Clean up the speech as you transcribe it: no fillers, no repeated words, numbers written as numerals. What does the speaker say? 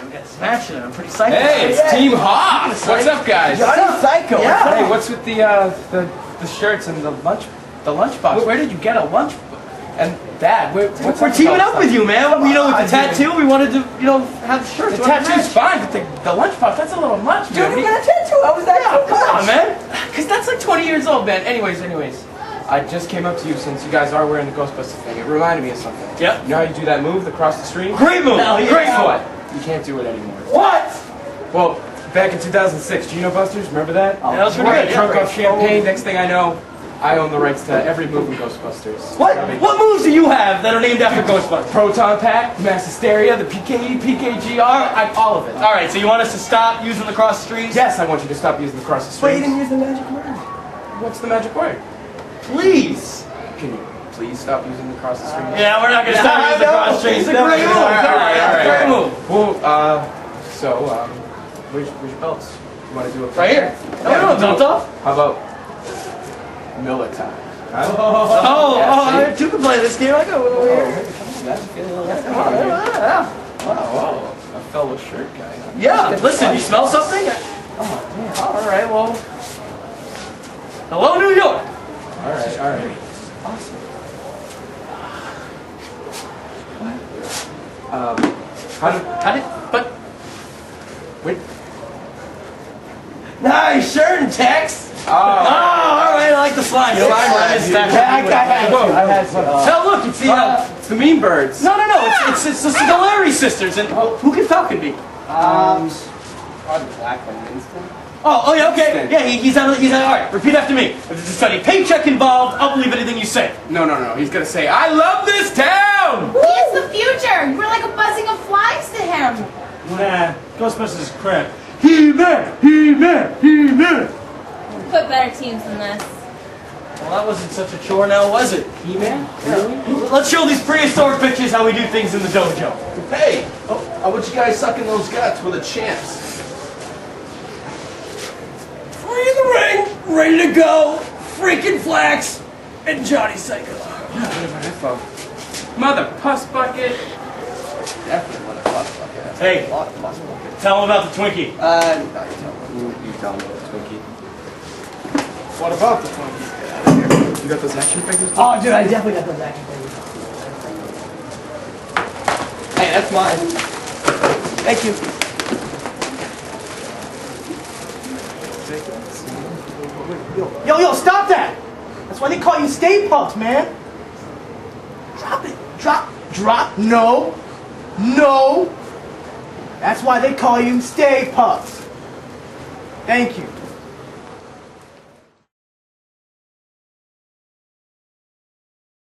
We got smashing it. I'm pretty psyched. Hey, it's Team Hoff. What's up, guys? Johnny Psycho. Yeah. Hey, what's with the shirts and the lunchbox? Where did you get a lunch? And Dad, we're teaming up with you, man. You know, with the tattoo, we wanted to, have the shirts. The tattoo's fine, but the lunchbox, that's a little much, dude. You got a tattoo. How was that? Yeah, come on, man. Because that's like 20 years old, man. Anyways. I just came up to you since you guys are wearing the Ghostbusters thing. It reminded me of something. Yep. You know how you do that move, the cross the stream? Great move. Great move. You can't do it anymore. What? Well, back in 2006, do you know Busters? Remember that? Oh, that was pretty good. Drunk off champagne. Next thing I know, I own the rights to every move in Ghostbusters. What moves do you have that are named after Ghostbusters? Proton Pack, Mass Hysteria, the PKE, PKGR, all of it. All right, so you want us to stop using the cross the streams? Yes, I want you to stop using the cross the streams. But you didn't use the magic word. What's the magic word? Please. Can you please stop using the cross the streams? Yeah, we're not going to stop using the cross the streams. It's a great move. Great move. Well, where's your belts? You want to do it right here? No, belt off. How about Miller time? You can play this game. I go over here. Wow, a fellow shirt guy. Huh? Yeah, listen, you smell something? Oh, man. All right, well. Hello, New York. All right. Awesome. Wait. Nice shirt and text. Oh, all right, I like the slime. I had some. Now look, it's the Mean Birds. No, it's the Scolari sisters. And who can Falcon be? Probably Black one, Winston. Oh, yeah, okay. Yeah, he's all right. Repeat after me. If there's any paycheck involved, I'll believe anything you say. No. He's gonna say, I love this town! He is the future! We're like a buzzing of flies to him! Nah, Ghostbusters is crap. He-Man! Put better teams than this. Well, that wasn't such a chore now, was it? He-Man? Really? Let's show these prehistoric bitches how we do things in the dojo. Hey! I want you guys sucking those guts. We're the champs. Free in the ring, ready to go, freaking Flax, and Johnny Psycho. Mother puss bucket. Definitely want a puss bucket. Hey, A lot of puss buckets. tell him about the Twinkie. No, you tell me about the Twinkie. What about the Twinkie? You got those action figures? Oh, dude, I definitely got those action figures. Hey, that's mine. Thank you. Yo, stop that! That's why they call you Stay Puft, man. Drop it. Drop. No. That's why they call you Stay Puft. Thank you.